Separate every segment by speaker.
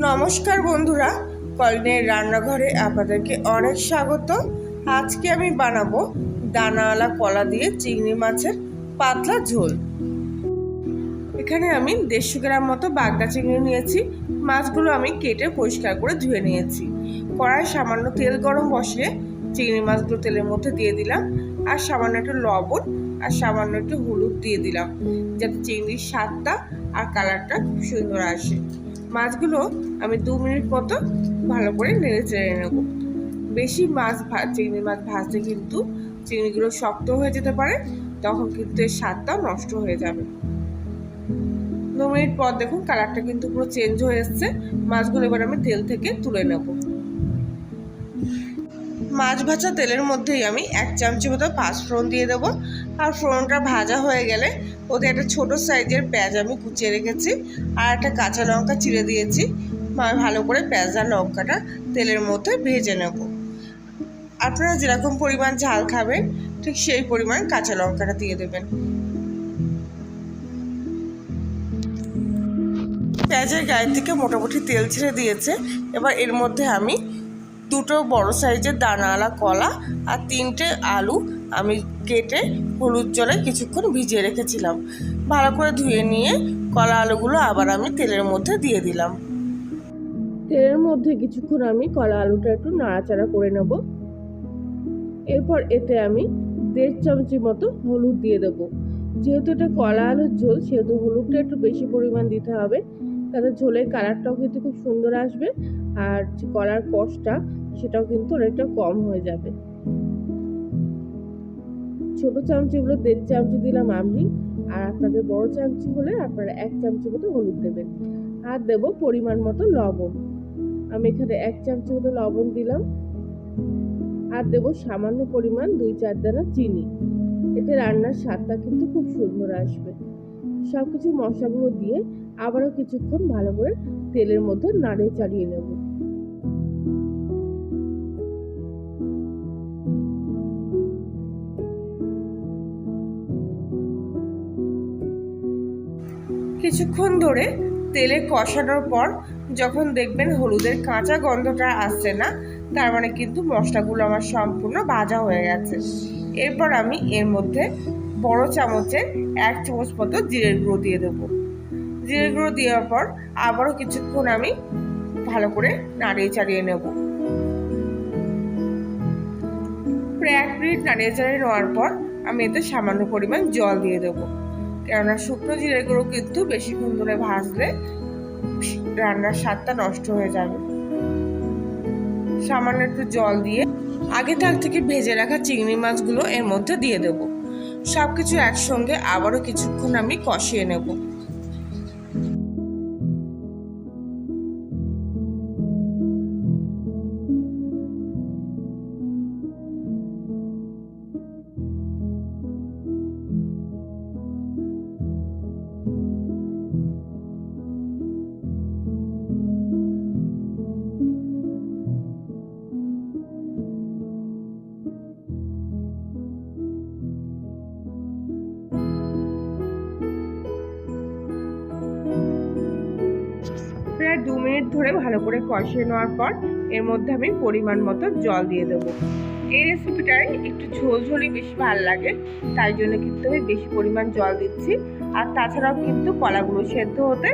Speaker 1: নমস্কার বন্ধুরা, কলিনের রান্নাঘরে আপনাদেরকে অনেক স্বাগত। আজকে আমি বানাবো দানাওয়ালা কলা দিয়ে চিংড়ি মাছের পাতলা ঝোল। এখানে আমি 150 গ্রাম মতো বাগদা চিংড়ি নিয়েছি। মাছগুলো আমি কেটে পরিষ্কার করে ধুয়ে নিয়েছি। কড়ায় সামান্য তেল গরম বসিয়ে চিংড়ি মাছগুলো তেলের মধ্যে দিয়ে দিলাম, আর সামান্য একটু লবণ আর সামান্য একটু হলুদ দিয়ে দিলাম, যাতে চিংড়ির স্বাদটা আর কালারটা খুব সুন্দর আসে। মাছগুলো আমি 2 মিনিট মতো ভালো করে নেড়ে চেড়ে নেব। বেশি চিংড়ি মাছ ভাজতে কিন্তু চিংড়িগুলো শক্ত হয়ে যেতে পারে, তখন কিন্তু এর স্বাদটাও নষ্ট হয়ে যাবে। 2 মিনিট পর দেখুন কালারটা কিন্তু পুরো চেঞ্জ হয়ে এসছে। মাছগুলো এবার আমি তেল থেকে তুলে নেব। মাছ ভাজা তেলের মধ্যেই আমি 1 চামচি মতো পাঁচফোড়ন দিয়ে দেবো। আর ফোড়নটা ভাজা হয়ে গেলে ওতে একটা ছোট সাইজের পেঁয়াজ আমি কুচিয়ে রেখেছি, আর একটা কাঁচা লঙ্কা চিড়ে দিয়েছি। ভালো করে পেঁয়াজ আর লঙ্কাটা তেলের মধ্যে ভেজে নেব। আপনারা যেরকম পরিমাণ ঝাল খাবেন ঠিক সেই পরিমাণ কাঁচা লঙ্কাটা দিয়ে দেবেন। পেঁয়াজের গায়ে থেকে মোটামুটি তেল ছেড়ে দিয়েছে। এবার এর মধ্যে আমি 2টো বড় সাইজের দানাওয়ালা কলা আর 3টে আলু আমি কেটে হলুদ জলে কিছুক্ষণ ভিজিয়ে রেখেছিলাম। ভালো করে ধুয়ে নিয়ে কলা আলুগুলো আবার আমি তেলের মধ্যে দিয়ে দিলাম। তেলের মধ্যে কিছুক্ষণ আমি কলা আলুটা একটু নাড়াচাড়া করে নেব। এরপর এতে আমি 1.5 চামচি মতো হলুদ দিয়ে দেবো। যেহেতু এটা কলা আলুর ঝোল, সেহেতু হলুদটা একটু বেশি পরিমাণ দিতে হবে, তাতে ঝোলের কালারটাও কিন্তু খুব সুন্দর আসবে, আর কলার কষটা সেটাও কিন্তু অনেকটা কম হয়ে যাবে। ছোট চামচিগুলো 1.5 চামচি দিলাম আমি, আর আপনাদের বড় চামচি হলে আপনারা 1 চামচি মতো হলুদ দেবেন। আর দেব পরিমাণ মতো লবণ। আমি এখানে 1 চামচি মতো লবণ দিলাম। আর দেব সামান্য পরিমাণ 2-4 দানা চিনি। এতে রান্নার স্বাদটা কিন্তু খুব সুন্দর আসবে। সবকিছু মশলাগুলো দিয়ে আবারও কিছুক্ষণ ভালো করে তেলের মধ্যে নাড়িয়ে চাড়িয়ে নেব। কিছুক্ষণ ধরে তেলে কষানোর পর যখন দেখবেন হলুদের কাঁচা গন্ধটা আসছে না, তার মানে কিন্তু মশলাগুলো আমার সম্পূর্ণ ভাজা হয়ে গেছে। এরপর আমি এর মধ্যে বড় চামচে 1 চামচ মতো জিরের গুঁড়ো দিয়ে দেবো। জিরের গুঁড়ো দেওয়ার পর আবারও কিছুক্ষণ আমি ভালো করে নাড়িয়ে চাড়িয়ে নেব। প্রায় 1 মিনিট নাড়িয়ে চাড়িয়ে নেওয়ার পর আমি এতে সামান্য পরিমাণ জল দিয়ে দেবো, কেননা শুকনো জিরের গুঁড়ো কিন্তু বেশিক্ষণ ধরে ভাজলে রান্নার স্বাদটা নষ্ট হয়ে যাবে। সামান্য একটু জল দিয়ে আগে থেকে ভেজে রাখা চিংড়ি মাছগুলো এর মধ্যে দিয়ে দেব। সবকিছু একসঙ্গে আবারও কিছুক্ষণ আমি কষিয়ে নেব। প্রায় 2 মিনিট ধরে ভালো করে কষিয়ে নেওয়ার পর এর মধ্যে আমি পরিমাণ মতো জল দিয়ে দেবো। এই রেসিপিটায় একটু ঝোলঝোলই বেশি ভালো লাগে, তাই জন্য কিন্তু আমি বেশি পরিমাণ জল দিচ্ছি। আর তাছাড়াও কিন্তু কলাগুলো সেদ্ধ হতে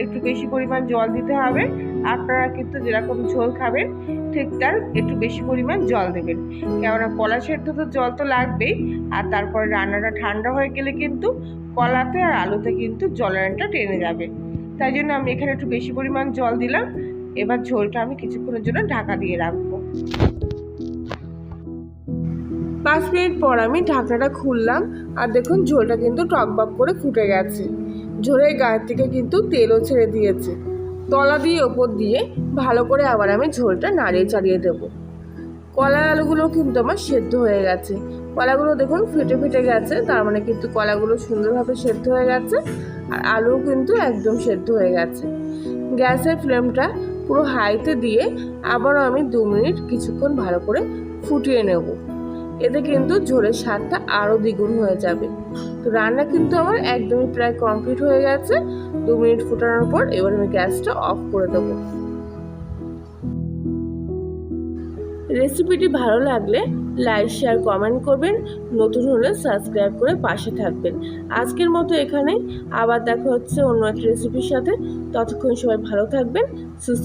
Speaker 1: একটু বেশি পরিমাণ জল দিতে হবে। আপনারা কিন্তু যেরকম ঝোল খাবেন ঠিক তার একটু বেশি পরিমাণ জল দেবেন, কেননা কলা সেদ্ধ তো জল তো লাগবেই। আর তারপরে রান্নাটা ঠান্ডা হয়ে গেলে কিন্তু কলাতে আর আলুতে কিন্তু জলেরটা টেনে যাবে। তাই জন্য আমি এখানে একটু বেশি পরিমাণ জল দিলাম। এবার ঝোলটা আমি কিছুক্ষণের জন্য ঢাকা দিয়ে রাখবো। 5 মিনিট পর আমি ঢাকনাটা খুললাম, আর দেখুন ঝোলটা কিন্তু টকবক করে ফুটে গেছে। ঝোলের গায়ের থেকে কিন্তু তেলও ছেড়ে দিয়েছে। তলা দিয়ে ওপর দিয়ে ভালো করে আবার আমি ঝোলটা নাড়িয়ে চাড়িয়ে দেবো। কলা আলুগুলো কিন্তু আমার সেদ্ধ হয়ে গেছে। কলাগুলো দেখুন ফেটে ফেটে গেছে, তার মানে কিন্তু কলাগুলো সুন্দরভাবে সেদ্ধ হয়ে গেছে, আর আলুও কিন্তু একদম সেদ্ধ হয়ে গেছে। গ্যাসের ফ্লেমটা পুরো হাইতে দিয়ে আবারও আমি 2 মিনিট কিছুক্ষণ ভালো করে ফুটিয়ে নেব। এতে কিন্তু ঝোলের স্বাদটা আরও দ্বিগুণ হয়ে যাবে। তো রান্না কিন্তু আমার একদমই প্রায় কমপ্লিট হয়ে গেছে। 2 মিনিট ফুটানোর পর এবার আমি গ্যাসটা অফ করে দেবো। রেসিপিটি ভালো লাগলে লাইক শেয়ার কমেন্ট করবেন, নতুন হলে সাবস্ক্রাইব করে পাশে থাকবেন। আজকের মতো এখানেই, আবার দেখা হচ্ছে অন্য একটা রেসিপির সাথে। ততক্ষণ সবাই ভালো থাকবেন, সুস্থ